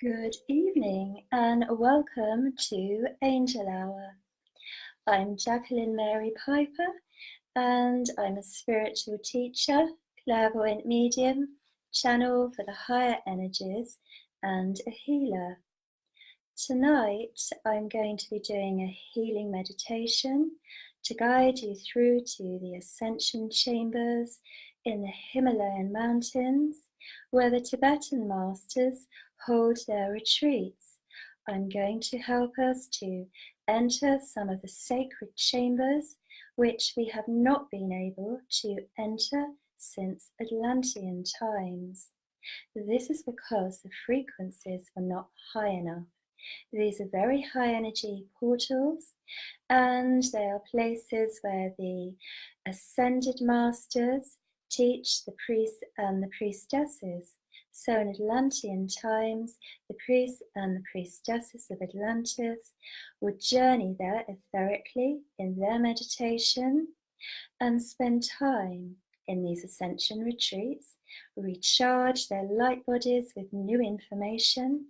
Good evening and welcome to Angel Hour. I'm Jacqueline Mary Piper and I'm a spiritual teacher, clairvoyant medium, channel for the higher energies, and a healer. Tonight I'm going to be doing a healing meditation to guide you through to the Ascension chambers in the Himalayan mountains where the Tibetan masters hold their retreats. I'm going to help us to enter some of the sacred chambers which we have not been able to enter since Atlantean times. This is because the frequencies were not high enough. These are very high energy portals, and they are places where the ascended masters teach the priests and the priestesses. So in Atlantean times, the priests and the priestesses of Atlantis would journey there etherically in their meditation and spend time in these ascension retreats, recharge their light bodies with new information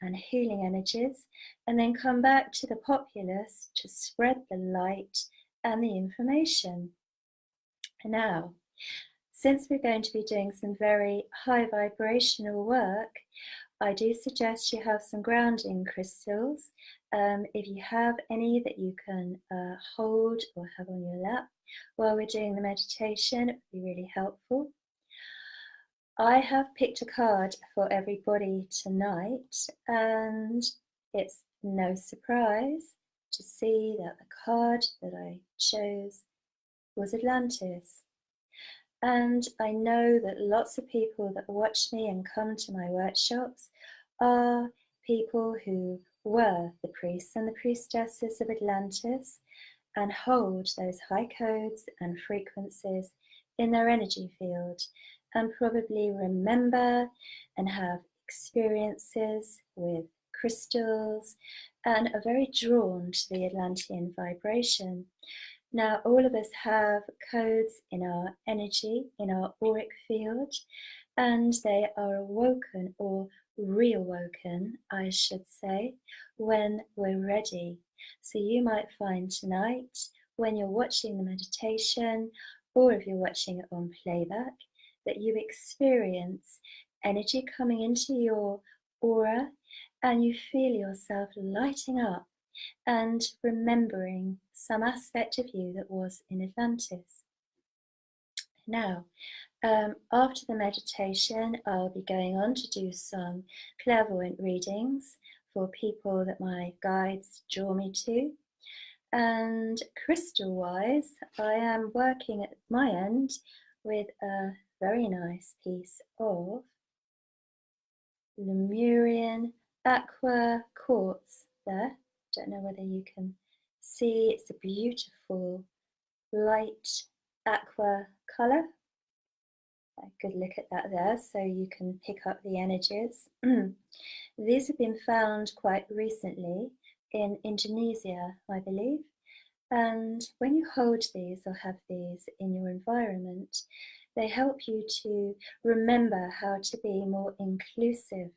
and healing energies, and then come back to the populace to spread the light and the information. Now, since we're going to be doing some very high vibrational work, I do suggest you have some grounding crystals. If you have any that you can hold or have on your lap while we're doing the meditation, it would be really helpful. I have picked a card for everybody tonight, and it's no surprise to see that the card that I chose was Atlantis. And I know that lots of people that watch me and come to my workshops are people who were the priests and the priestesses of Atlantis and hold those high codes and frequencies in their energy field, and probably remember and have experiences with crystals and are very drawn to the Atlantean vibration. Now, all of us have codes in our energy, in our auric field, and they are awoken or reawoken, I should say, when we're ready. So you might find tonight, when you're watching the meditation, or if you're watching it on playback, that you experience energy coming into your aura and you feel yourself lighting up and remembering some aspect of you that was in Atlantis. Now, after the meditation, I'll be going on to do some clairvoyant readings for people that my guides draw me to. And crystal-wise, I am working at my end with a very nice piece of Lemurian aqua quartz there. Don't know whether you can see, it's a beautiful light aqua colour. A good look at that there, so you can pick up the energies. These have been found quite recently in Indonesia, I believe. And when you hold these or have these in your environment, they help you to remember how to be more inclusive,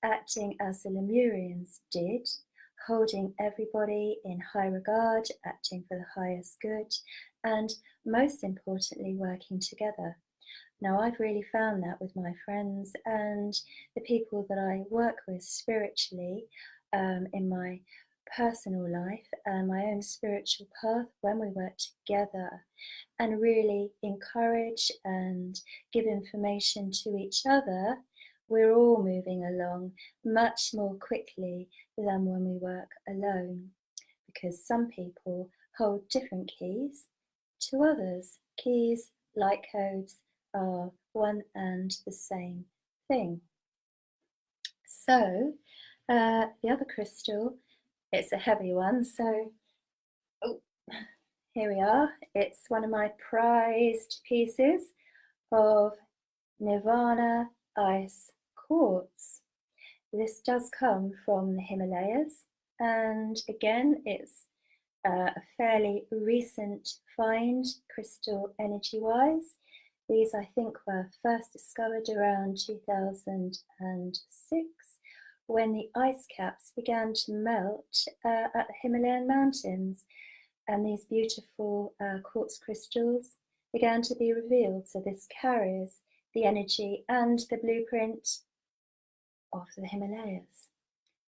acting as the Lemurians did, holding everybody in high regard, acting for the highest good, and most importantly, working together. Now, I've really found that with my friends and the people that I work with spiritually in my personal life and my own spiritual path, when we work together and really encourage and give information to each other, we're all moving along much more quickly than when we work alone, because some people hold different keys to others. Keys, light codes, are one and the same thing. So the other crystal, it's a heavy one, so here we are. It's one of my prized pieces of Nirvana ice quartz. This does come from the Himalayas, and again, it's a fairly recent find, crystal energy-wise. These, I think, were first discovered around 2006 when the ice caps began to melt at the Himalayan mountains, and these beautiful quartz crystals began to be revealed. So this carries the energy and the blueprint of the Himalayas.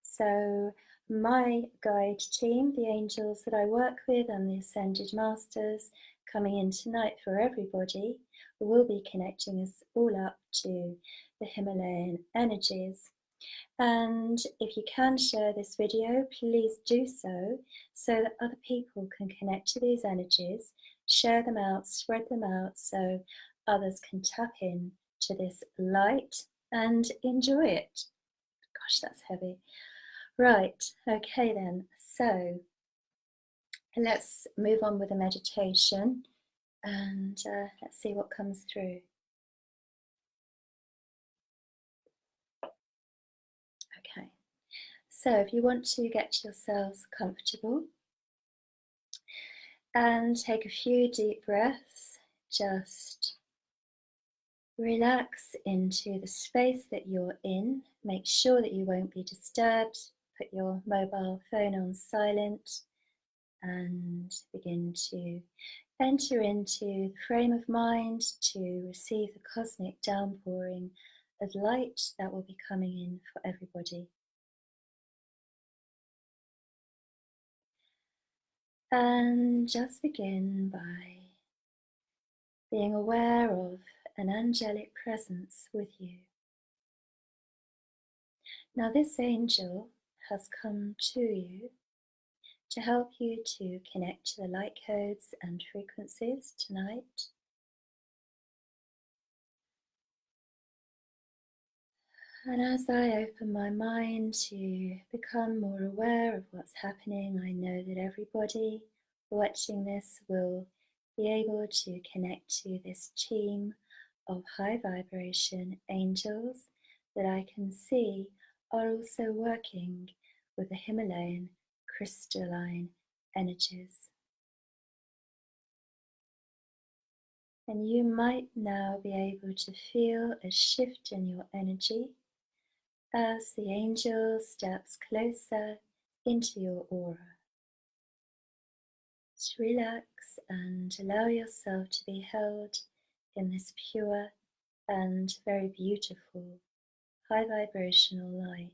So my guide team, the angels that I work with and the Ascended Masters coming in tonight for everybody, will be connecting us all up to the Himalayan energies. And if you can share this video, please do so that other people can connect to these energies, share them out, spread them out so others can tap in to this light and enjoy it. Gosh, that's heavy. Right, okay then, so let's move on with the meditation and let's see what comes through. Okay, so if you want to get yourselves comfortable and take a few deep breaths, just relax into the space that you're in. Make sure that you won't be disturbed. Put your mobile phone on silent and begin to enter into the frame of mind to receive the cosmic downpouring of light that will be coming in for everybody. And just begin by being aware of an angelic presence with you. Now, this angel has come to you to help you to connect to the light codes and frequencies tonight. And as I open my mind to become more aware of what's happening, I know that everybody watching this will be able to connect to this team of high vibration angels that I can see are also working with the Himalayan crystalline energies. And you might now be able to feel a shift in your energy as the angel steps closer into your aura. Just relax and allow yourself to be held in this pure and very beautiful high vibrational light.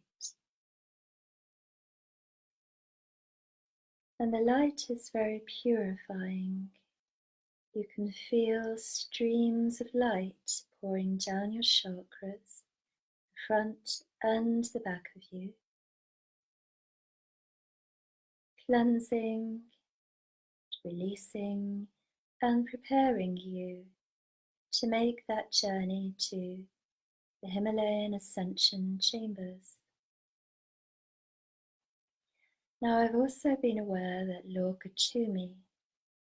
And the light is very purifying. You can feel streams of light pouring down your chakras, the front and the back of you, cleansing, releasing, and preparing you to make that journey to the Himalayan Ascension chambers. Now, I've also been aware that Lord Gachumi,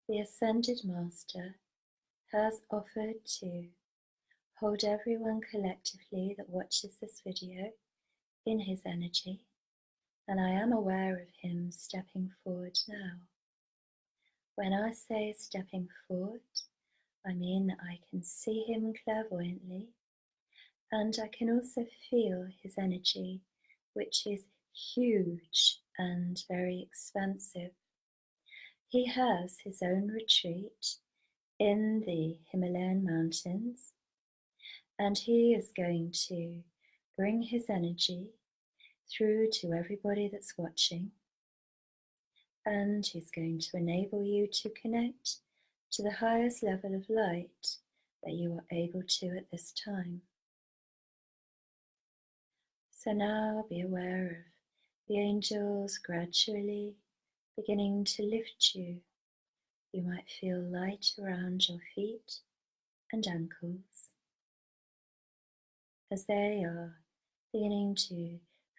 the Ascended Master, has offered to hold everyone collectively that watches this video in his energy, and I am aware of him stepping forward now. When I say stepping forward, I mean that I can see him clairvoyantly, and I can also feel his energy, which is huge and very expansive. He has his own retreat in the Himalayan mountains, and he is going to bring his energy through to everybody that's watching, and he's going to enable you to connect to the highest level of light that you are able to at this time. So now be aware of the angels gradually beginning to lift you. You might feel light around your feet and ankles as they are beginning to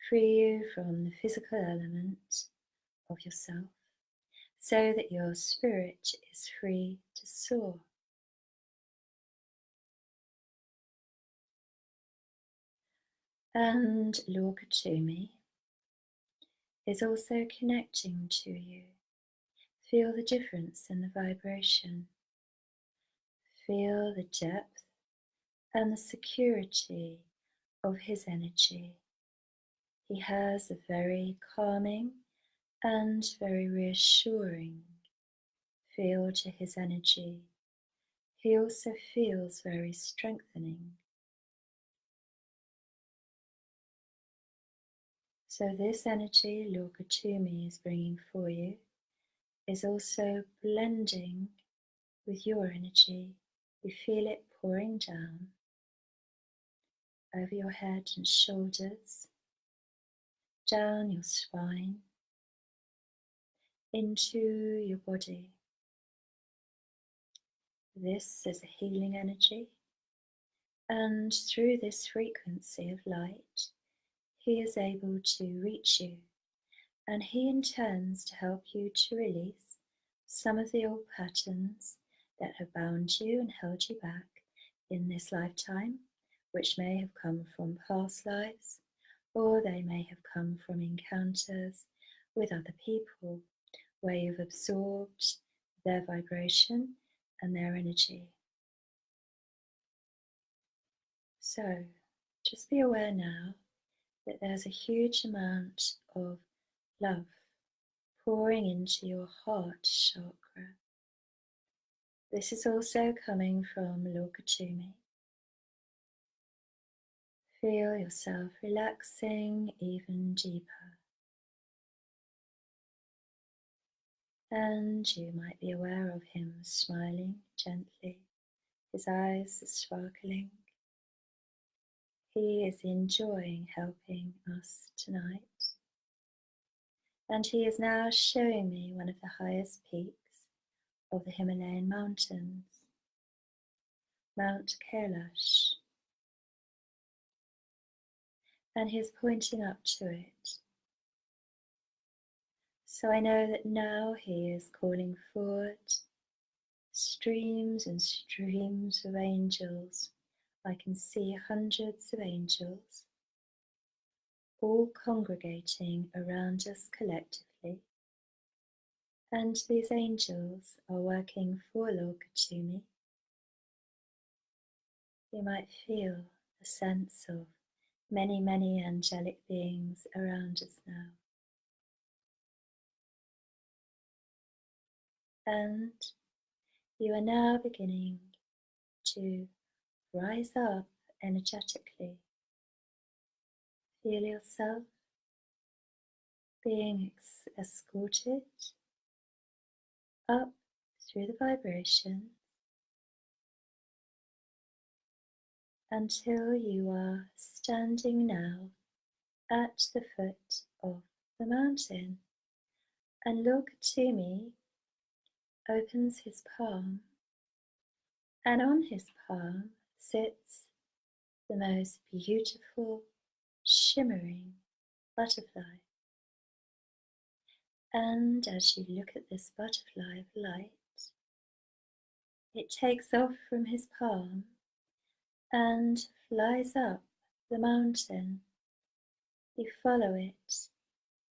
free you from the physical element of yourself so that your spirit is free to soar. And Lord Gachumi is also connecting to you. Feel the difference in the vibration. Feel the depth and the security of his energy. He has a very calming and very reassuring feel to his energy. He also feels very strengthening. So this energy Lord Gatumi is bringing for you is also blending with your energy. You feel it pouring down over your head and shoulders, down your spine, into your body. This is a healing energy, and through this frequency of light, he is able to reach you, and he intends to help you to release some of the old patterns that have bound you and held you back in this lifetime, which may have come from past lives, or they may have come from encounters with other people where you've absorbed their vibration and their energy. So just be aware now that there's a huge amount of love pouring into your heart chakra. This is also coming from Lord Gatumi. Feel yourself relaxing even deeper. And you might be aware of him smiling gently. His eyes are sparkling. He is enjoying helping us tonight. And he is now showing me one of the highest peaks of the Himalayan mountains, Mount Kailash. And he is pointing up to it. So I know that now he is calling forward streams and streams of angels. I can see hundreds of angels all congregating around us collectively. And these angels are working for Lord Gatumi. You might feel a sense of many, many angelic beings around us now. And you are now beginning to rise up energetically. Feel yourself being escorted up through the vibrations until you are standing now at the foot of the mountain. And Lord Gatumi opens his palm, and on his palm sits the most beautiful, shimmering butterfly. And as you look at this butterfly of light, it takes off from his palm and flies up the mountain. You follow it,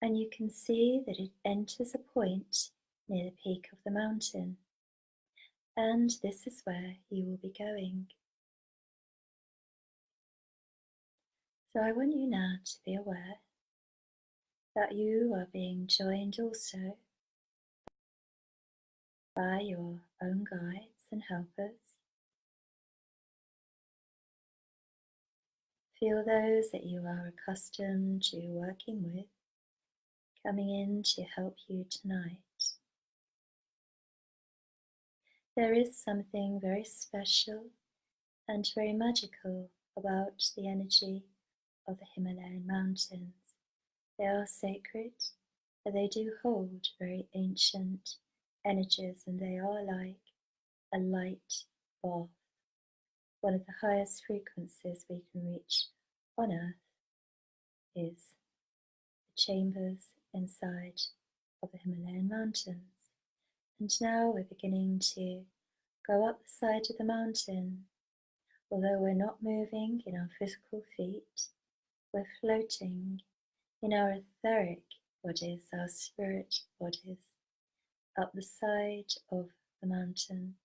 and you can see that it enters a point near the peak of the mountain. And this is where you will be going. So I want you now to be aware that you are being joined also by your own guides and helpers. Feel those that you are accustomed to working with coming in to help you tonight. There is something very special and very magical about the energy of the Himalayan mountains. They are sacred, but they do hold very ancient energies, and they are like a light bath. One of the highest frequencies we can reach on Earth is the chambers inside of the Himalayan mountains. And now we're beginning to go up the side of the mountain. Although we're not moving in our physical feet, we're floating in our etheric bodies, our spirit bodies, up the side of the mountain.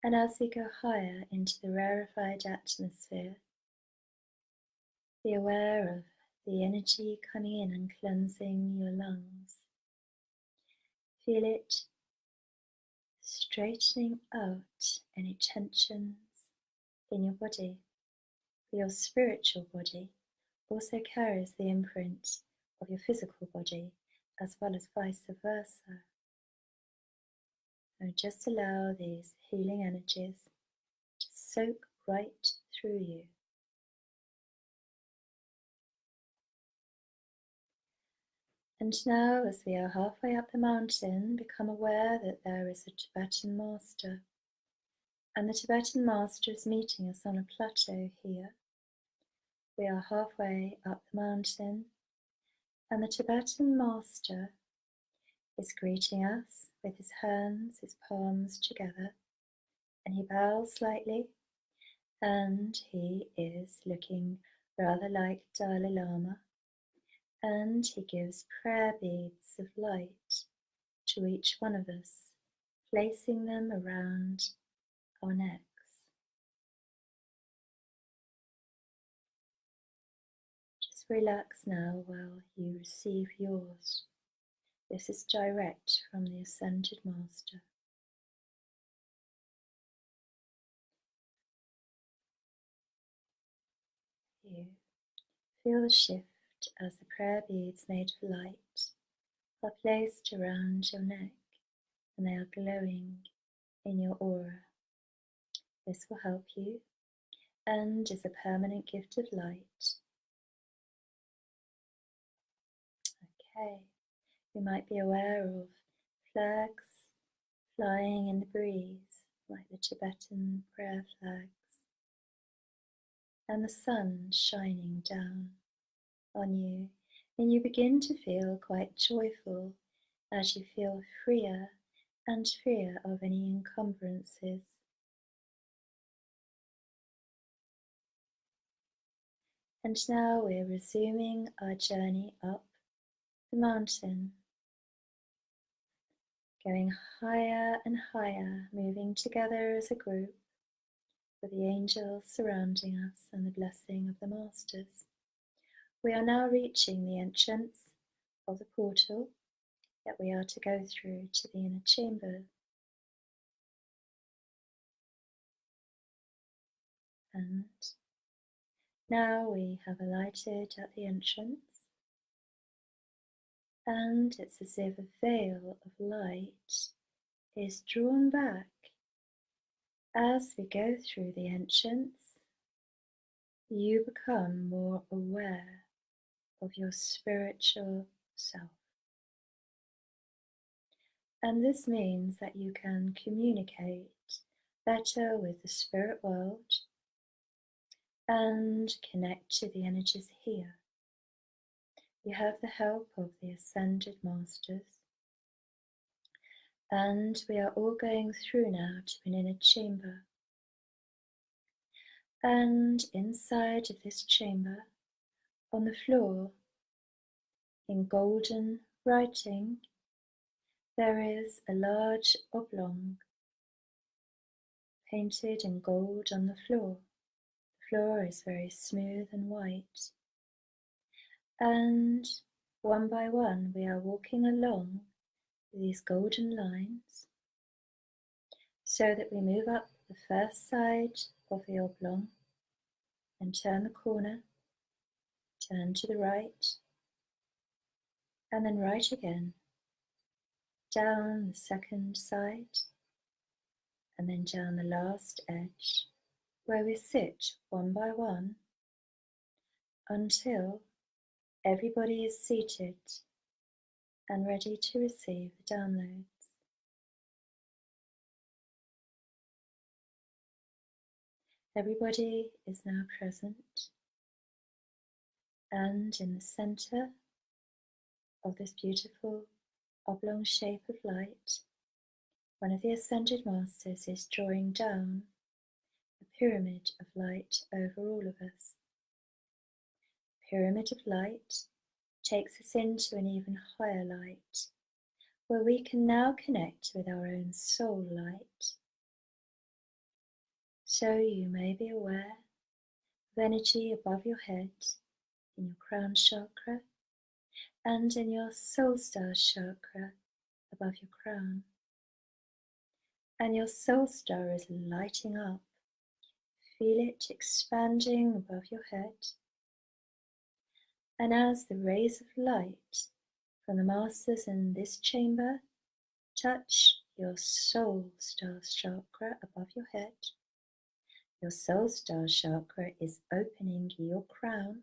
And as we go higher into the rarefied atmosphere, Be aware of the energy coming in and cleansing your lungs. Feel it straightening out any tensions in your body. Your spiritual body also carries the imprint of your physical body, as well as vice versa. Now just allow these healing energies to soak right through you. And now, as we are halfway up the mountain, become aware that there is a Tibetan master. And the Tibetan master is meeting us on a plateau here. We are halfway up the mountain, and the Tibetan master is greeting us with his hands, his palms together, and he bows slightly, and he is looking rather like Dalai Lama, and he gives prayer beads of light to each one of us, placing them around our necks. Just relax now while you receive yours. This is direct from the Ascended Master. You feel the shift as the prayer beads made of light are placed around your neck, and they are glowing in your aura. This will help you and is a permanent gift of light. Okay, you might be aware of flags flying in the breeze, like the Tibetan prayer flags, and the sun shining down on you, and you begin to feel quite joyful as you feel freer and freer of any encumbrances. And now we're resuming our journey up the mountain, going higher and higher, moving together as a group, with the angels surrounding us and the blessing of the masters. We are now reaching the entrance of the portal that we are to go through to the inner chamber. And now we have alighted at the entrance, and it's as if a veil of light is drawn back. As we go through the entrance, you become more aware of your spiritual self. And this means that you can communicate better with the spirit world and connect to the energies here. You have the help of the Ascended Masters, and we are all going through now to an inner chamber. And inside of this chamber, on the floor, in golden writing, there is a large oblong painted in gold on the floor. The floor is very smooth and white. And one by one, we are walking along these golden lines so that we move up the first side of the oblong and turn the corner, turn to the right, and then right again, down the second side, and then down the last edge, where we sit one by one until everybody is seated and ready to receive the downloads. Everybody is now present, and in the center of this beautiful oblong shape of light, one of the Ascended Masters is drawing down a pyramid of light over all of us. The pyramid of light takes us into an even higher light, where we can now connect with our own soul light. So you may be aware of energy above your head in your crown chakra, and in your soul star chakra above your crown. And your soul star is lighting up. Feel it expanding above your head. And as the rays of light from the masters in this chamber touch your soul star chakra above your head, your soul star chakra is opening your crown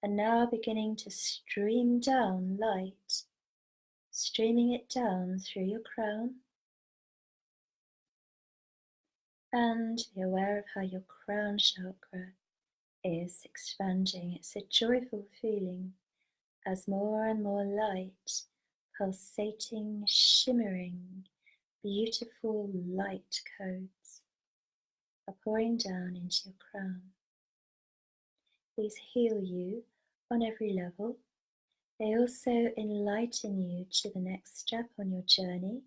and now beginning to stream down light, streaming it down through your crown. And be aware of how your crown chakra is expanding. It's a joyful feeling as more and more light, pulsating, shimmering, beautiful light codes are pouring down into your crown. These heal you on every level. They also enlighten you to the next step on your journey.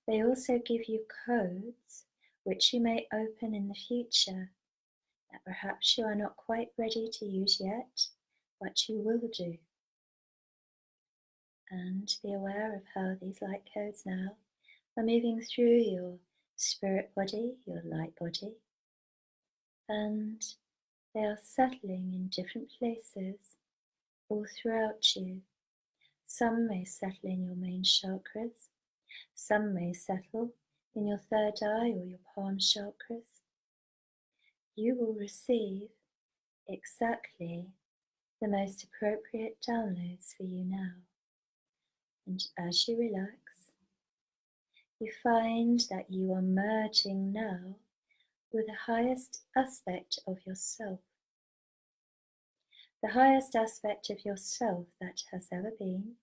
They also give you codes which you may open in the future that perhaps you are not quite ready to use yet, but you will do. And be aware of how these light codes now are moving through your spirit body, your light body, and they are settling in different places all throughout you. Some may settle in your main chakras, some may settle in your third eye or your palm chakras. You will receive exactly the most appropriate downloads for you now. And as you relax, you find that you are merging now with the highest aspect of yourself. The highest aspect of yourself that has ever been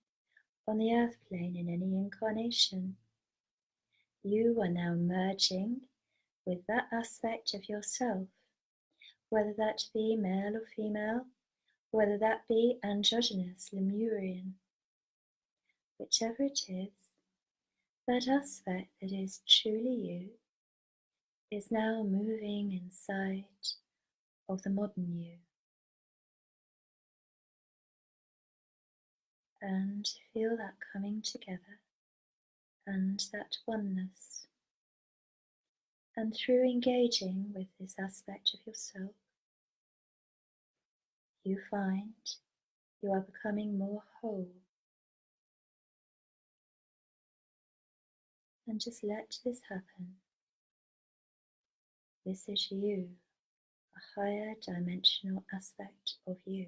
on the earth plane in any incarnation. You are now merging with that aspect of yourself, whether that be male or female, whether that be androgynous, Lemurian, whichever it is, that aspect that is truly you is now moving inside of the modern you. And feel that coming together and that oneness. And through engaging with this aspect of yourself, you find you are becoming more whole. And just let this happen. This is you, a higher dimensional aspect of you.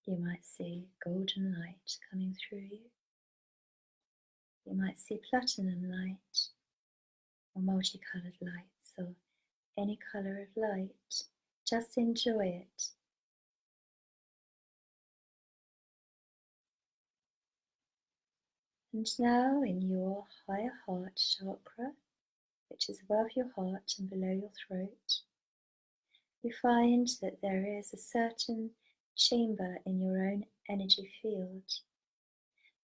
You might see golden light coming through you. You might see platinum light or multicolored lights or any color of light. Just enjoy it. And now in your higher heart chakra, which is above your heart and below your throat, you find that there is a certain chamber in your own energy field.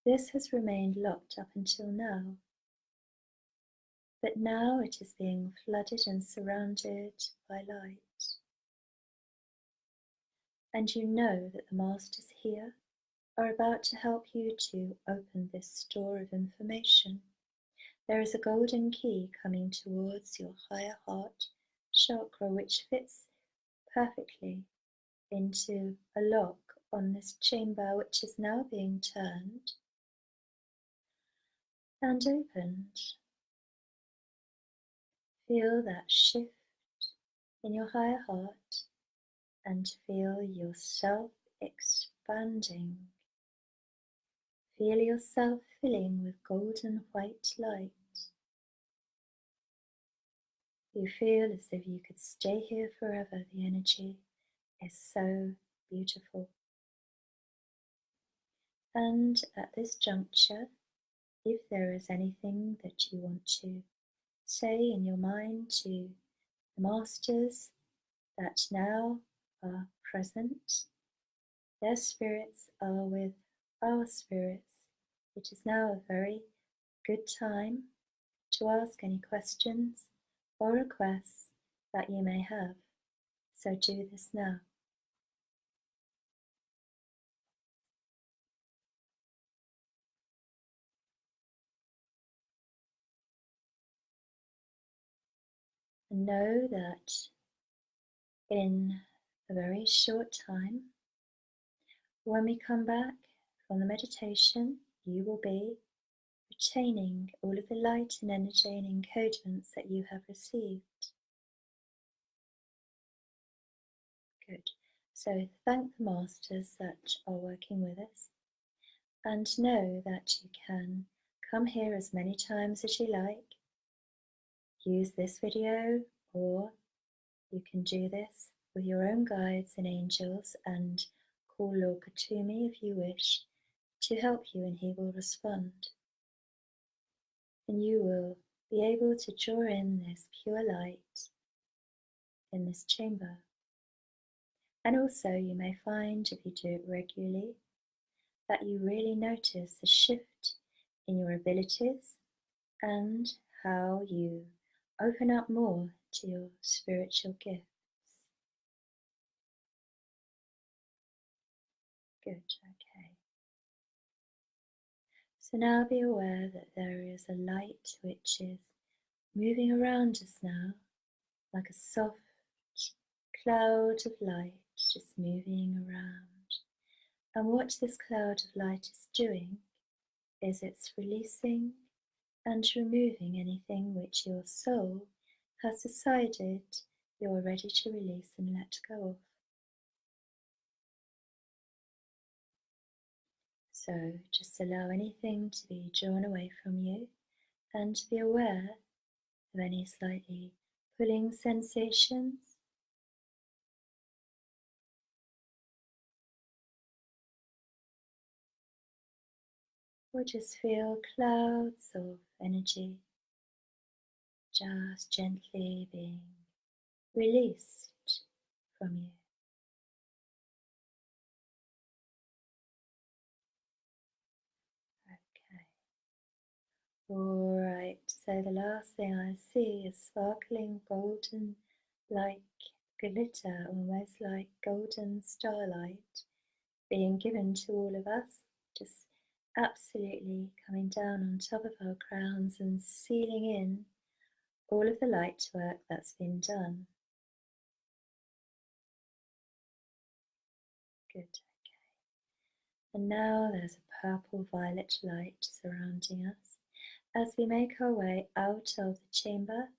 This has remained locked up until now, but now it is being flooded and surrounded by light. And you know that the masters here are about to help you to open this store of information. There is a golden key coming towards your higher heart chakra which fits perfectly into a lock on this chamber, which is now being turned and opened. Feel that shift in your higher heart and feel yourself expanding. Feel yourself filling with golden white light. You feel as if you could stay here forever. The energy is so beautiful. And at this juncture, if there is anything that you want to say in your mind to the masters that now are present, their spirits are with our spirits. It is now a very good time to ask any questions or requests that you may have. So do this now. And know that in a very short time, when we come back from the meditation, you will be retaining all of the light and energy and encodements that you have received. Good. So thank the masters that are working with us, and know that you can come here as many times as you like. Use this video, or you can do this with your own guides and angels and call Lord Katumi if you wish to help you, and he will respond. And you will be able to draw in this pure light in this chamber. And also you may find, if you do it regularly, that you really notice the shift in your abilities and how you open up more to your spiritual gifts. Good, okay. So now be aware that there is a light which is moving around us now, like a soft cloud of light just moving around. And what this cloud of light is doing is it's releasing and removing anything which your soul has decided you're ready to release and let go of. So just allow anything to be drawn away from you, and be aware of any slightly pulling sensations. Or just feel clouds of energy just gently being released from you. Okay. Alright, so the last thing I see is sparkling golden like glitter, almost like golden starlight being given to all of us, just absolutely coming down on top of our crowns and sealing in all of the light work that's been done. Good, okay. And now there's a purple violet light surrounding us as we make our way out of the chamber.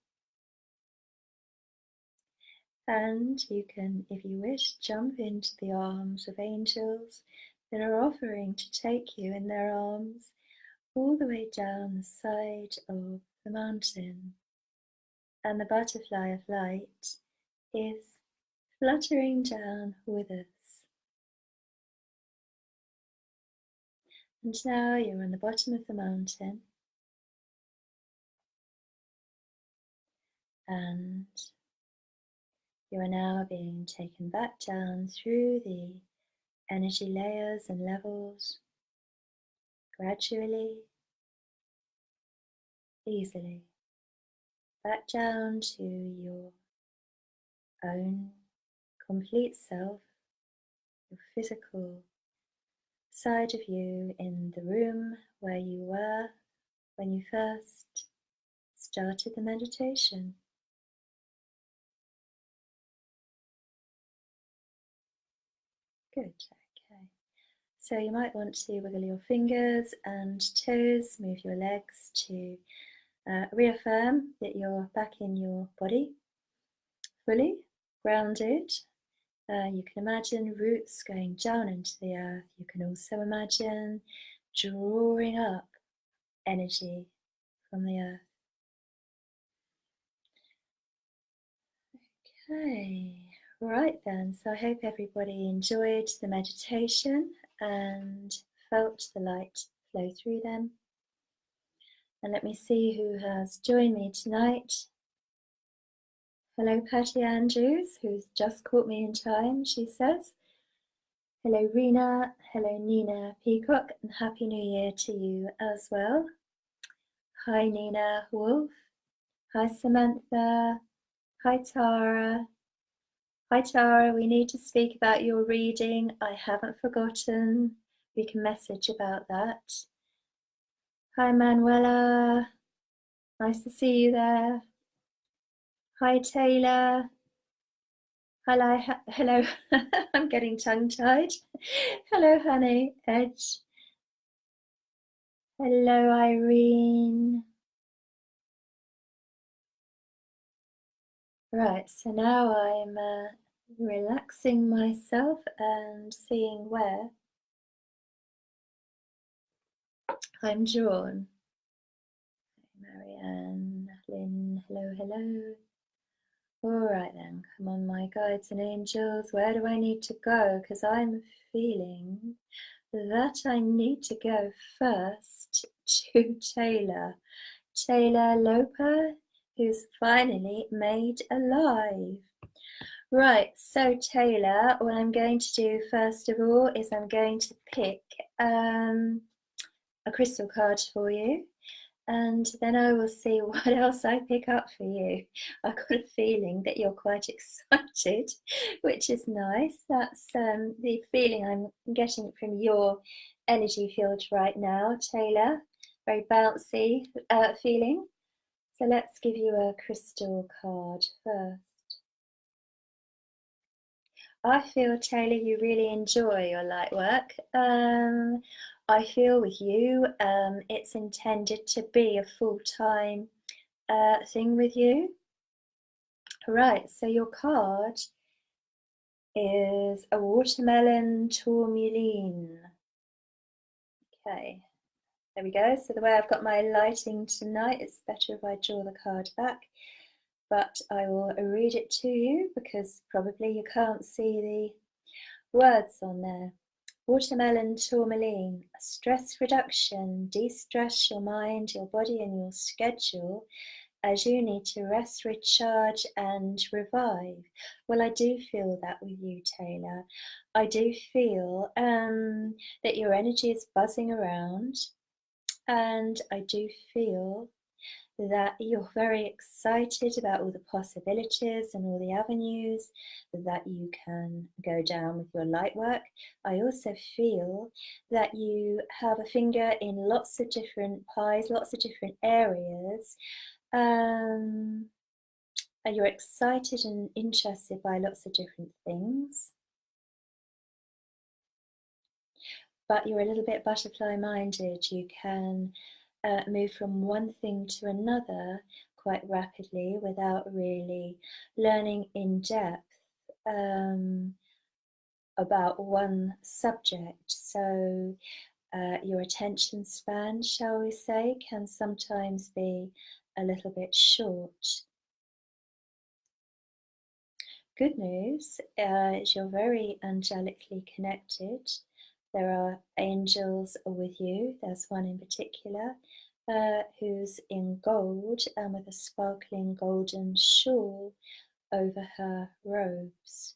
And you can, if you wish, jump into the arms of angels that are offering to take you in their arms all the way down the side of the mountain. And the butterfly of light is fluttering down with us. And now you're on the bottom of the mountain, and you are now being taken back down through the energy layers and levels, gradually, easily, back down to your own complete self, your physical side of you in the room where you were when you first started the meditation. Good, okay. So you might want to wiggle your fingers and toes, move your legs to reaffirm that you're back in your body, fully grounded. You can imagine roots going down into the earth. You can also imagine drawing up energy from the earth. Okay, right then, so I hope everybody enjoyed the meditation and felt the light flow through them. And let me see who has joined me tonight. Hello Patty Andrews, who's just caught me in time, she says. Hello Rena, hello Nina Peacock, and Happy New Year to you as well. Hi Nina Wolf, Hi Samantha. Hi Tara. Hi Tara, we need to speak about your reading. I haven't forgotten. We can message about that. Hi Manuela. Nice to see you there. Hi Taylor. Hello, hello. I'm getting tongue-tied. Hello, honey. Edge. Hello, Irene. Right, so now I'm relaxing myself and seeing where I'm drawn. Marianne, Lynn, hello, hello. All right then, come on, my guides and angels. Where do I need to go? Because I'm feeling that I need to go first to Taylor Loper, who's finally made alive. Right, so Taylor, what I'm going to do first of all is I'm going to pick a crystal card for you, and then I will see what else I pick up for you. I've got a feeling that you're quite excited, which is nice. That's the feeling I'm getting from your energy field right now, Taylor. Very bouncy feeling. So let's give you a crystal card first. I feel, Taylor, you really enjoy your light work. I feel with you, it's intended to be a full-time thing with you. Right, so your card is a watermelon tourmaline. Okay, there we go. So the way I've got my lighting tonight, it's better if I draw the card back, but I will read it to you because probably you can't see the words on there. Watermelon tourmaline, stress reduction, de-stress your mind, your body and your schedule as you need to rest, recharge and revive. Well, I do feel that with you, Taylor. I do feel that your energy is buzzing around, and I do feel that you're very excited about all the possibilities and all the avenues that you can go down with your light work. I also feel that you have a finger in lots of different pies, lots of different areas. And you're excited and interested by lots of different things. But you're a little bit butterfly minded. You can move from one thing to another quite rapidly without really learning in depth about one subject. So your attention span, shall we say, can sometimes be a little bit short. Good news is you're very angelically connected. There are angels with you. There's one in particular who's in gold and with a sparkling golden shawl over her robes.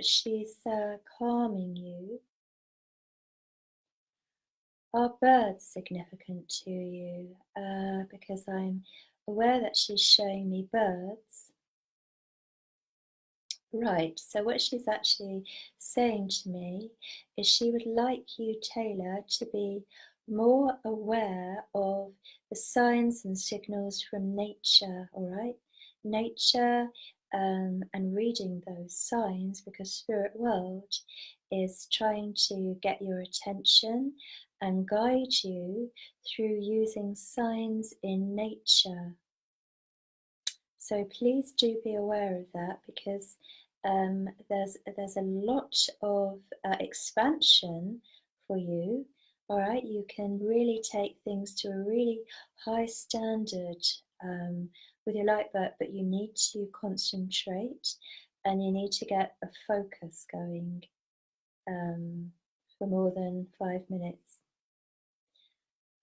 She's calming you. Are birds significant to you? Because I'm aware that she's showing me birds. Right, so what she's actually saying to me is she would like you, Taylor, to be more aware of the signs and signals from nature, all right? Nature and reading those signs, because Spirit World is trying to get your attention and guide you through using signs in nature. So please do be aware of that, because there's a lot of expansion for you. All right, you can really take things to a really high standard with your light work, but you need to concentrate and you need to get a focus going for more than 5 minutes.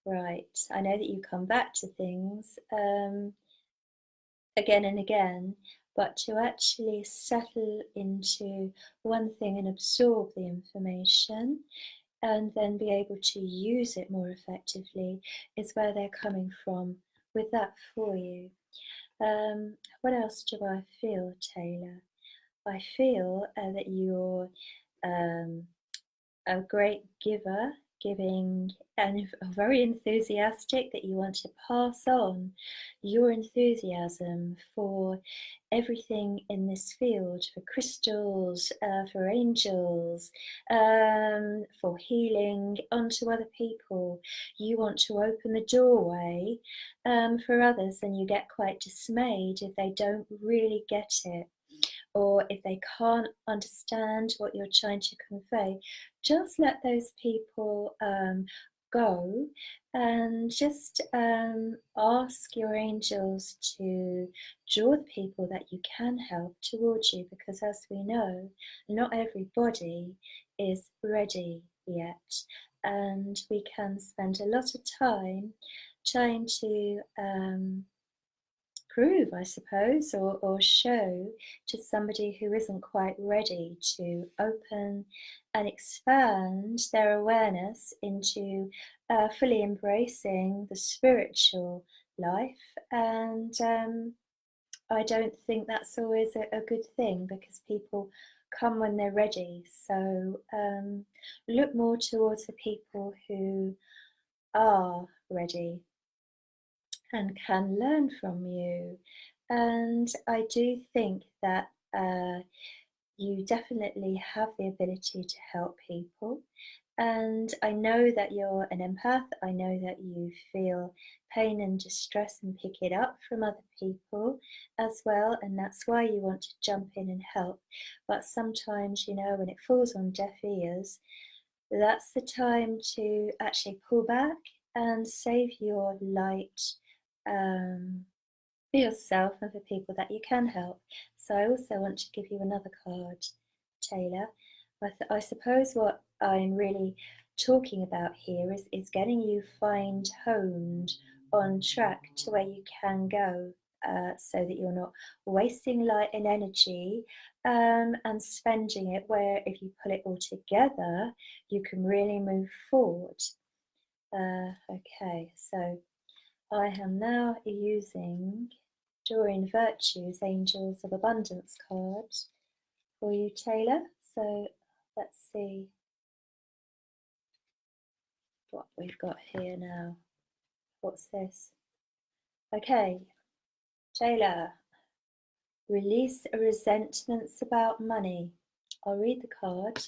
Right, I know that you come back to things again and again, but to actually settle into one thing and absorb the information and then be able to use it more effectively is where they're coming from with that for you. What else do I feel, Taylor? I feel that you're a great giver, giving, and very enthusiastic, that you want to pass on your enthusiasm for everything in this field, for crystals, for angels, for healing onto other people. You want to open the doorway for others, and you get quite dismayed if they don't really get it, or if they can't understand what you're trying to convey. Just let those people go, and just ask your angels to draw the people that you can help towards you, because as we know, not everybody is ready yet, and we can spend a lot of time trying to prove, I suppose, or show to somebody who isn't quite ready to open and expand their awareness into fully embracing the spiritual life. And I don't think that's always a good thing, because people come when they're ready. So look more towards the people who are ready and can learn from you. And I do think that you definitely have the ability to help people. And I know that you're an empath. I know that you feel pain and distress and pick it up from other people as well. And that's why you want to jump in and help. But sometimes, you know, when it falls on deaf ears, that's the time to actually pull back and save your light for yourself and for people that you can help. So I also want to give you another card, Taylor. I suppose what I'm really talking about here is getting you honed on track to where you can go, so that you're not wasting light and energy and spending it where, if you pull it all together, you can really move forward. Okay, so I am now using Drawing Virtues Angels of Abundance card for you, Taylor. So let's see what we've got here now. What's this? Okay, Taylor, release resentments about money. I'll read the card.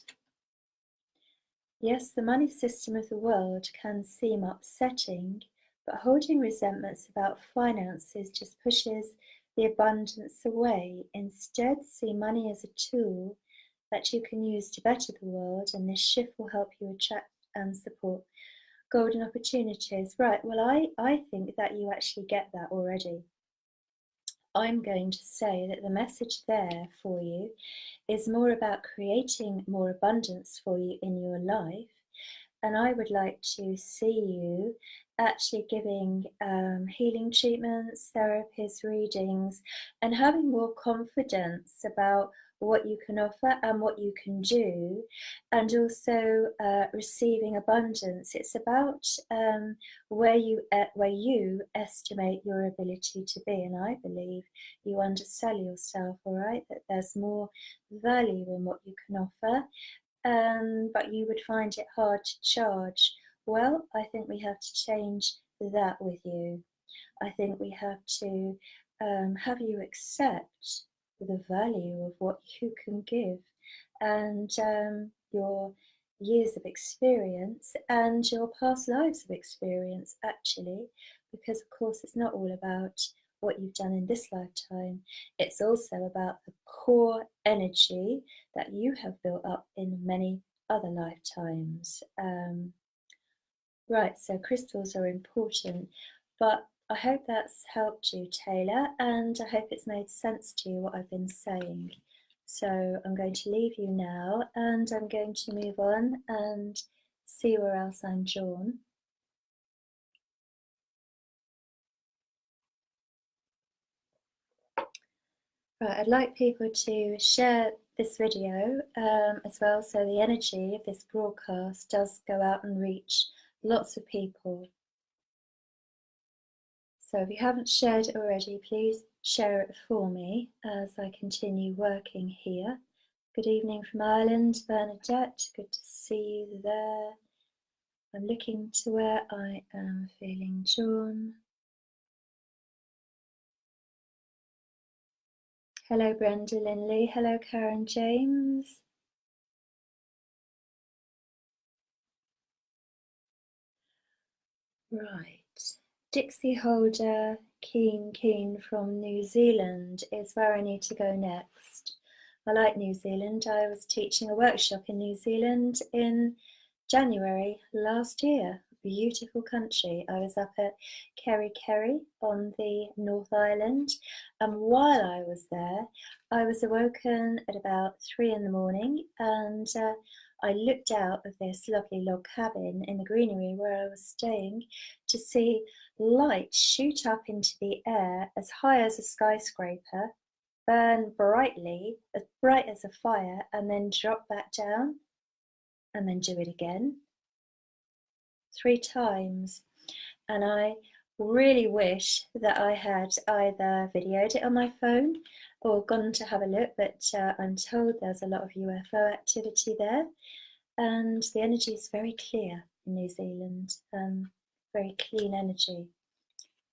Yes, the money system of the world can seem upsetting, but holding resentments about finances just pushes the abundance away. Instead, see money as a tool that you can use to better the world, and this shift will help you attract and support golden opportunities. Right, well, I think that you actually get that already. I'm going to say that the message there for you is more about creating more abundance for you in your life. And I would like to see you actually giving healing treatments, therapies, readings, and having more confidence about what you can offer and what you can do, and also receiving abundance. It's about where you estimate your ability to be, and I believe you undersell yourself. All right, that there's more value in what you can offer, but you would find it hard to charge. Well, I think we have to change that with you. I think we have to have you accept the value of what you can give, and your years of experience and your past lives of experience, actually, because of course it's not all about what you've done in this lifetime. It's also about the core energy that you have built up in many other lifetimes. Right, so crystals are important, but I hope that's helped you, Taylor, and I hope it's made sense to you what I've been saying. So I'm going to leave you now, and I'm going to move on and see where else I'm drawn. Right, I'd like people to share this video as well, so the energy of this broadcast does go out and reach lots of people. So if you haven't shared it already, please share it for me as I continue working here. Good evening from Ireland, Bernadette. Good to see you there. I'm looking to where I am feeling drawn. Hello, Brenda Linley. Hello, Karen James. Right. Dixie Holder, keen from New Zealand is where I need to go next. I like New Zealand. I was teaching a workshop in New Zealand in January last year. Beautiful country. I was up at Kerry Kerry on the North Island, and while I was there, I was awoken at about 3 in the morning, and I looked out of this lovely log cabin in the greenery where I was staying to see light shoot up into the air as high as a skyscraper, burn brightly, as bright as a fire, and then drop back down, and then do it again 3 times. And I really wish that I had either videoed it on my phone or gone to have a look, but I'm told there's a lot of UFO activity there, and the energy is very clear in New Zealand, very clean energy.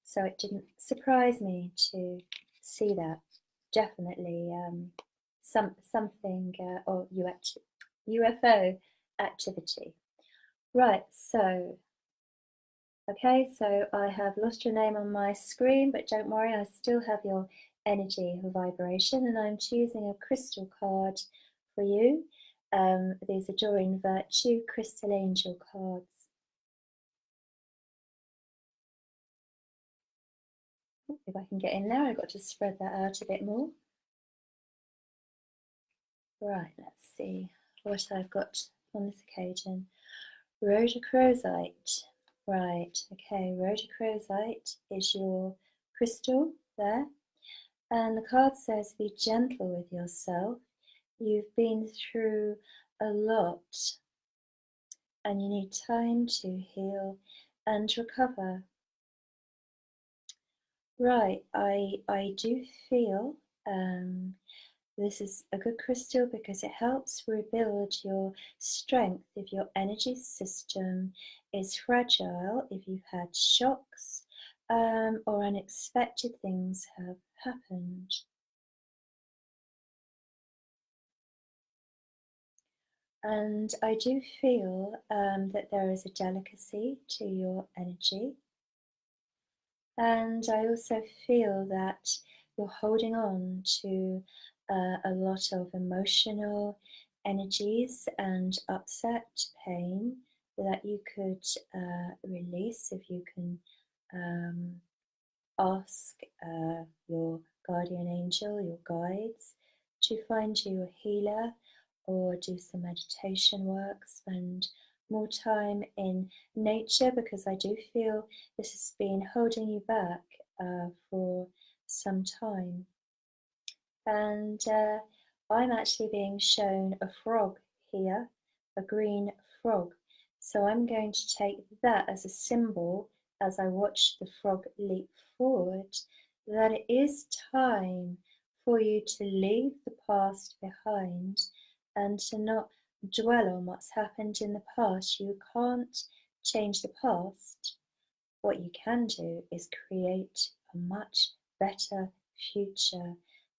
So it didn't surprise me to see that. Definitely something or UFO activity. Right, so okay, so I have lost your name on my screen, but don't worry, I still have your energy vibration, and I'm choosing a crystal card for you. These Adoring Virtue Crystal Angel cards. If I can get in there, I've got to spread that out a bit more. Right, let's see what I've got on this occasion. Rhodochrosite. Right, okay, rhodochrosite is your crystal there. And the card says, be gentle with yourself. You've been through a lot and you need time to heal and recover. Right, I do feel this is a good crystal because it helps rebuild your strength if your energy system is fragile, if you've had shocks or unexpected things have happened. And I do feel that there is a delicacy to your energy. And I also feel that you're holding on to a lot of emotional energies and upset pain that you could release if you can ask your guardian angel, your guides, to find you a healer or do some meditation work, spend more time in nature, because I do feel this has been holding you back for some time. And I'm actually being shown a frog here, a green frog. So I'm going to take that as a symbol as I watch the frog leap forward, that it is time for you to leave the past behind and to not dwell on what's happened in the past. You can't change the past. What you can do is create a much better future.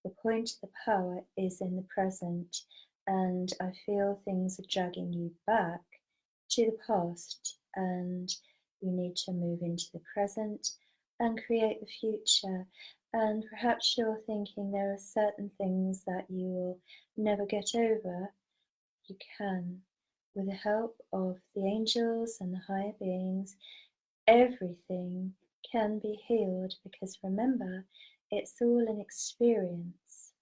The point of the power is in the present, and I feel things are dragging you back to the past, and you need to move into the present and create the future. And perhaps you're thinking there are certain things that you will never get over. You can, with the help of the angels and the higher beings. Everything can be healed, because remember, it's all an experience,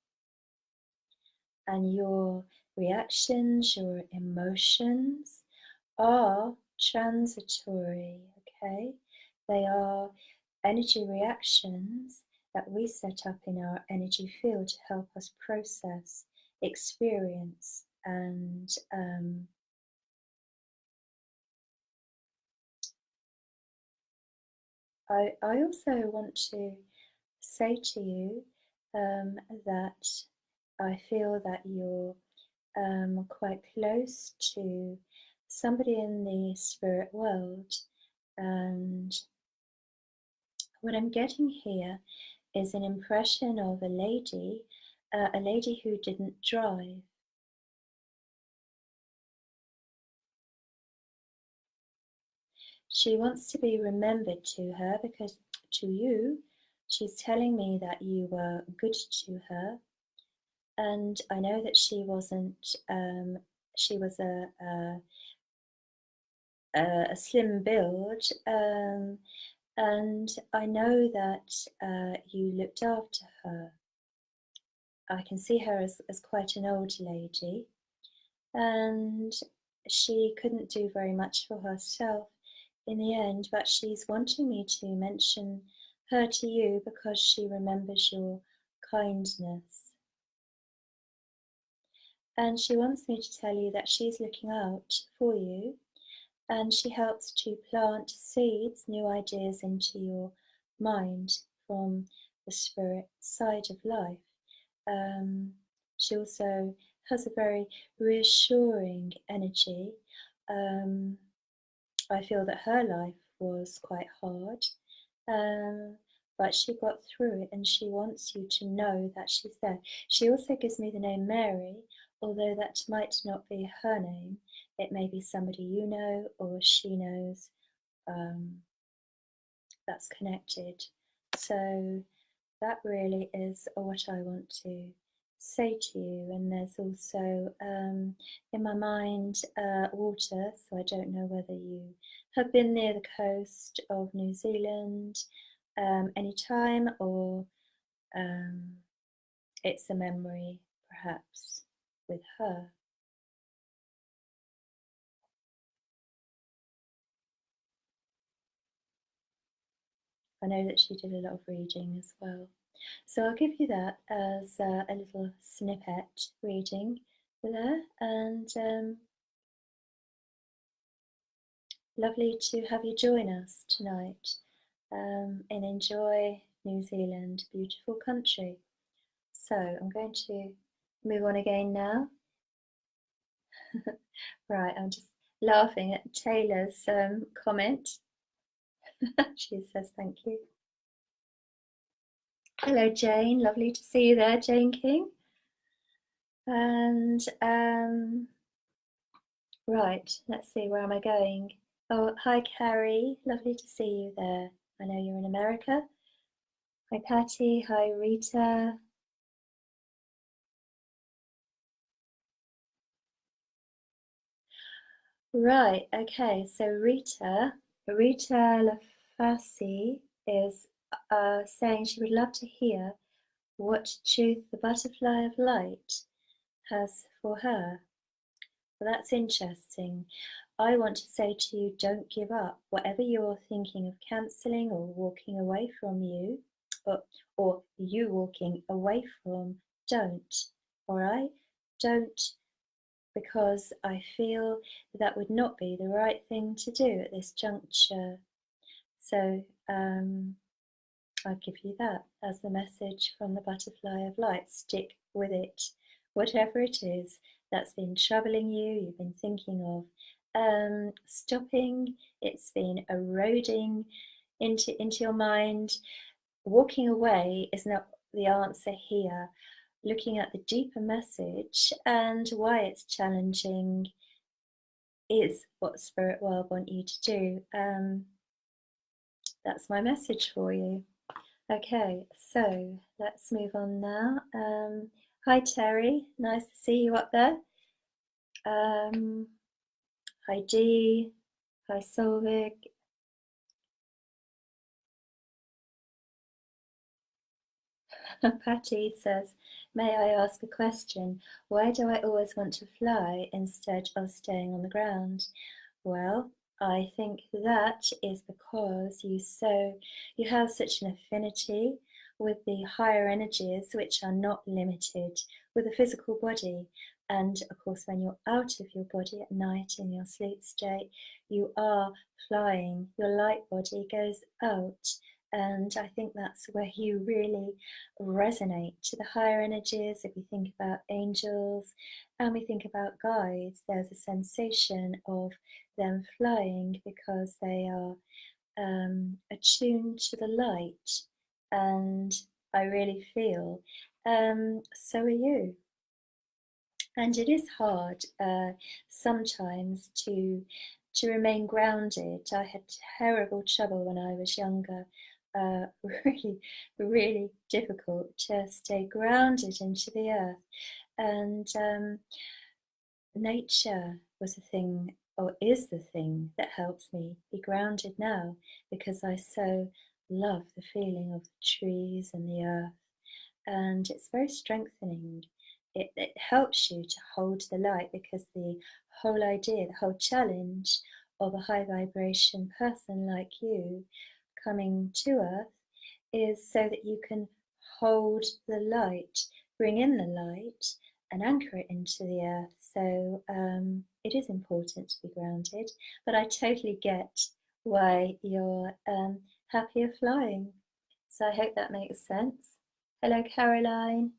and your reactions, your emotions are transitory, okay? They are energy reactions that we set up in our energy field to help us process, experience, and I also want to say to you that I feel that you're quite close to somebody in the spirit world, and what I'm getting here is an impression of a lady who didn't drive. She wants to be remembered to her because to you, she's telling me that you were good to her, and I know that she wasn't. She was a slim build, and I know that you looked after her. I can see her as quite an old lady, and she couldn't do very much for herself in the end, but she's wanting me to mention her to you because she remembers your kindness. And she wants me to tell you that she's looking out for you, and she helps to plant seeds, new ideas into your mind from the spirit side of life. Um, she also has a very reassuring energy. Um, I feel that her life was quite hard, um, but she got through it, and she wants you to know that she's there. She also gives me the name Mary, although that might not be her name. It may be somebody you know or she knows, um, that's connected. So that really is what I want to say to you. And there's also in my mind water, so I don't know whether you have been near the coast of New Zealand any time, or um, it's a memory perhaps with her. I know that she did a lot of reading as well. So I'll give you that as a little snippet reading there, and lovely to have you join us tonight and enjoy New Zealand, beautiful country. So I'm going to move on again now. Right, I'm just laughing at Taylor's comment. She says thank you. Hello, Jane. Lovely to see you there, Jane King. And right, let's see, where am I going? Oh, hi, Carrie. Lovely to see you there. I know you're in America. Hi, Patty. Hi, Rita. Right, okay, so Rita Lafasi is saying she would love to hear what truth the butterfly of light has for her. Well, that's interesting. I want to say to you, don't give up. Whatever you're thinking of cancelling or walking away from or you walking away from, don't. All right? Don't, because I feel that would not be the right thing to do at this juncture. So I'll give you that as the message from the butterfly of light. Stick with it, whatever it is that's been troubling you, you've been thinking of stopping, it's been eroding into your mind. Walking away is not the answer here. Looking at the deeper message and why it's challenging is what Spirit World want you to do. That's my message for you. Okay, so let's move on now. Hi Terry, nice to see you up there. Hi Dee, hi Solvig. Patty says, may I ask a question? Why do I always want to fly instead of staying on the ground? Well, I think that is because you have such an affinity with the higher energies, which are not limited with the physical body. And of course, when you're out of your body at night in your sleep state, you are flying. Your light body goes out. And I think that's where you really resonate to the higher energies. If we think about angels and we think about guides, there's a sensation of them flying because they are attuned to the light. And I really feel so are you. And it is hard sometimes to remain grounded. I had terrible trouble when I was younger. Really, really difficult to stay grounded into the earth. And nature was the thing, or is the thing, that helps me be grounded now, because I so love the feeling of the trees and the earth, and it's very strengthening. It helps you to hold the light, because the whole idea, the whole challenge of a high vibration person like you coming to earth is so that you can hold the light, bring in the light, and anchor it into the earth. So it is important to be grounded, but I totally get why you're happier flying. So I hope that makes sense. Hello, Caroline.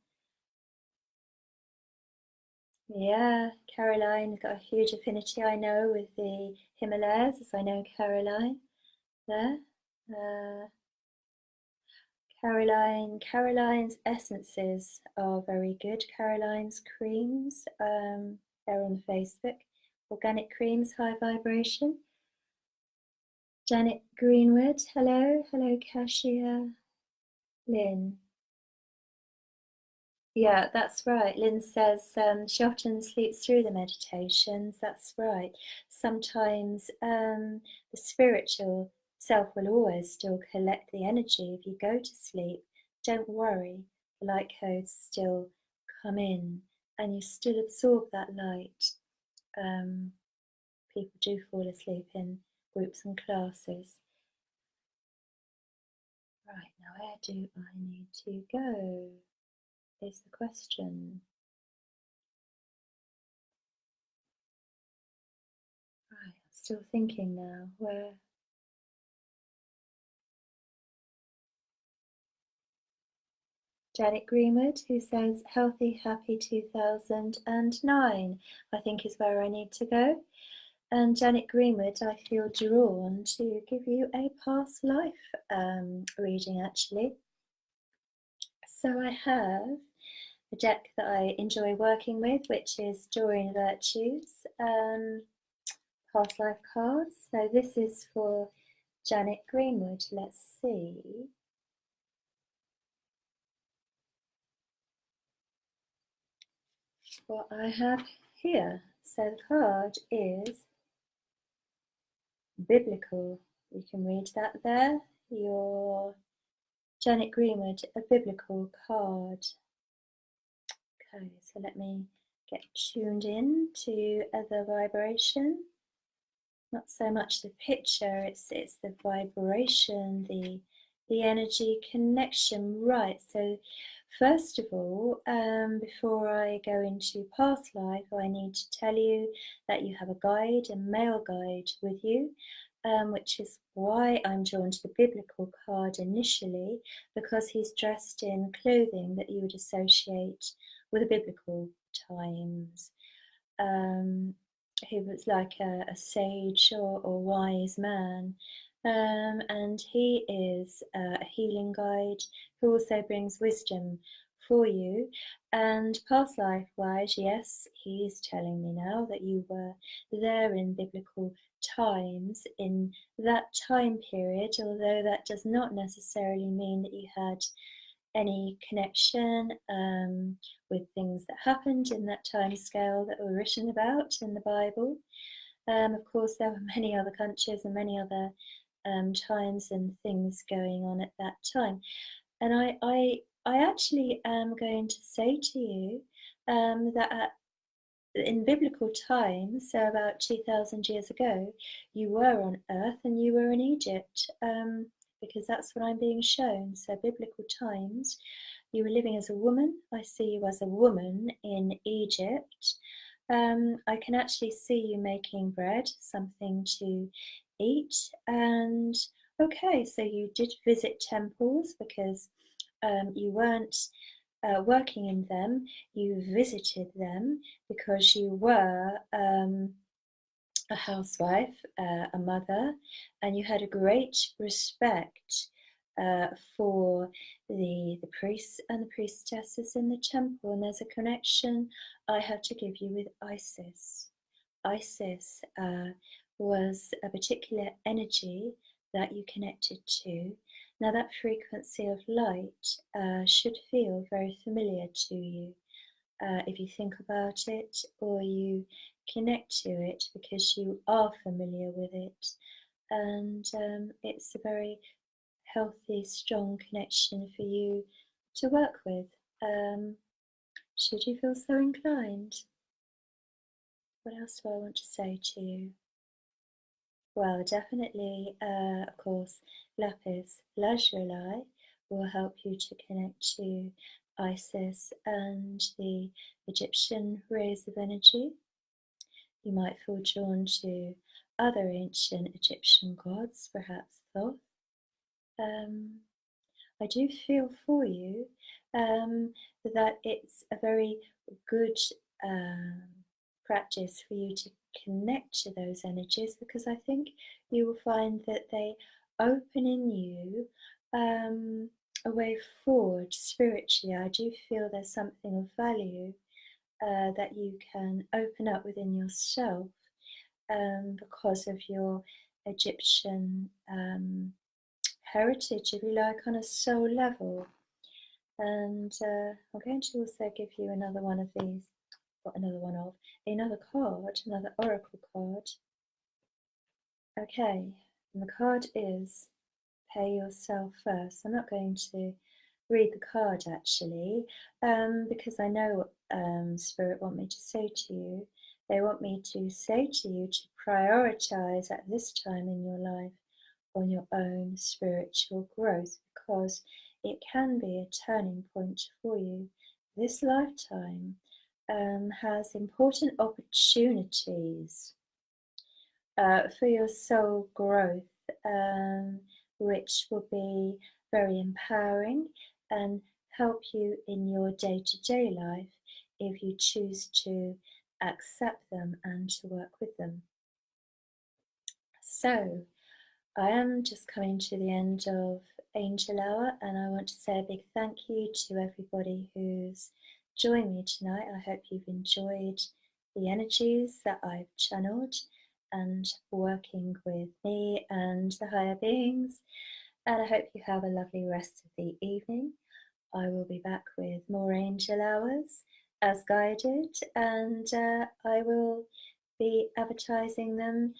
Yeah, Caroline, got a huge affinity, I know, with the Himalayas, as I know Caroline there. Caroline's essences are very good. Caroline's creams, they're on Facebook. Organic creams, high vibration. Janet Greenwood, hello. Hello, Kashia. Lynn. Yeah, that's right. Lynn says she often sleeps through the meditations. That's right. Sometimes the spiritual self will always still collect the energy if you go to sleep. Don't worry, the light codes still come in and you still absorb that light. People do fall asleep in groups and classes. Right, now where do I need to go? Is the question. Right, I'm still thinking now. Where? Janet Greenwood, who says Healthy Happy 2009, I think is where I need to go. And Janet Greenwood, I feel drawn to give you a past life reading, actually. So I have a deck that I enjoy working with, which is Dorian Virtues past life cards. So this is for Janet Greenwood. Let's see. What I have here. So the card is biblical. You can read that there. Your Janet Greenwood, a biblical card. Okay, so let me get tuned in to the vibration. Not so much the picture, it's the vibration, the energy connection. Right, so first of all, before I go into past life, I need to tell you that you have a guide, a male guide with you, which is why I'm drawn to the biblical card initially, because he's dressed in clothing that you would associate with the biblical times. He was like a sage or wise man. And he is a healing guide who also brings wisdom for you. And past life wise, yes, he's telling me now that you were there in biblical times, in that time period, although that does not necessarily mean that you had any connection with things that happened in that time scale that were written about in the Bible. Of course, there were many other countries and many other times and things going on at that time. And I actually am going to say to you that in biblical times, so about 2,000 years ago, you were on earth and you were in Egypt. because that's what I'm being shown. So, biblical times, you were living as a woman. I see you as a woman in Egypt. I can actually see you making bread, something to eat. And okay, so you did visit temples because you weren't working in them, you visited them because you were a housewife, a mother, and you had a great respect for the priests and the priestesses in the temple. And there's a connection I have to give you with Isis. Isis was a particular energy that you connected to. Now, that frequency of light should feel very familiar to you if you think about it or you connect to it because you are familiar with it. And it's a very healthy, strong connection for you to work with. Should you feel so inclined? What else do I want to say to you? Well, definitely, of course, lapis lazuli will help you to connect to Isis and the Egyptian rays of energy. You might feel drawn to other ancient Egyptian gods, perhaps Thoth. I do feel for you that it's a very good um, practice for you to connect to those energies, because I think you will find that they open in you a way forward spiritually. I do feel there's something of value that you can open up within yourself because of your Egyptian heritage, if you like, on a soul level. And I'm going to also give you another one of these, or another card, another oracle card. Okay, and the card is Pay Yourself First. I'm not going to read the card actually, because I know what Spirit want me to say to you. They want me to say to you to prioritize at this time in your life on your own spiritual growth, because it can be a turning point for you. This lifetime has important opportunities for your soul growth, which will be very empowering and help you in your day-to-day life if you choose to accept them and to work with them. So, I am just coming to the end of Angel Hour, and I want to say a big thank you to everybody who's joined me tonight. I hope you've enjoyed the energies that I've channeled and working with me and the higher beings, and I hope you have a lovely rest of the evening. I will be back with more Angel Hours as guided, and I will be advertising them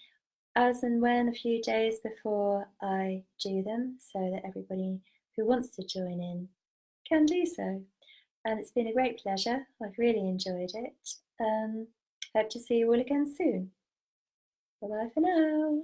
as and when a few days before I do them, so that everybody who wants to join in can do so. And it's been a great pleasure. I've really enjoyed it. Hope to see you all again soon. Bye bye for now.